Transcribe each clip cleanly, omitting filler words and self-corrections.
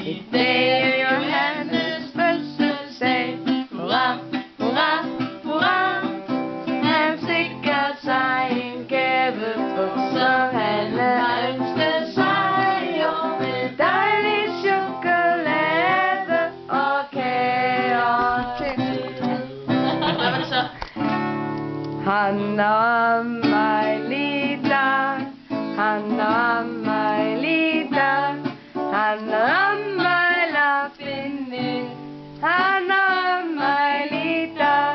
I dag er Johannes fødselsdag. Hurra, hurra, hurra. Han stikker sig en gavebog, som han har ønsket sig. Og med dejlig chokolade og kager til. Hvad var det så? Han er mig lige der. Han er mig lige der. Han er mig lapinde. Han er mig lige der.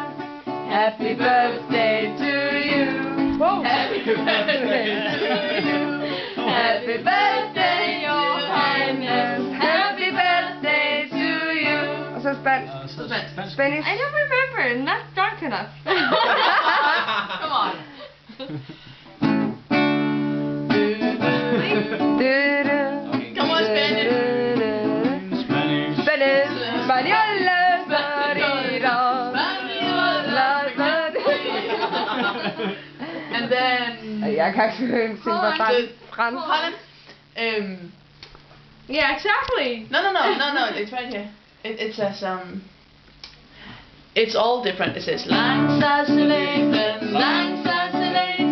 Happy birthday to you. Happy birthday to you. Happy birthday, Johannes. Happy birthday to you. Og så spansk. Spanish. I don't remember. Not dark enough. Come on. Come on, Spanish. Spanish. Spaniola. And then Jeg kan ikke synge på fransk. Holland. Yeah, exactly. No. It's right here. It says it's all different. It says lang sa leven, lang sa leven.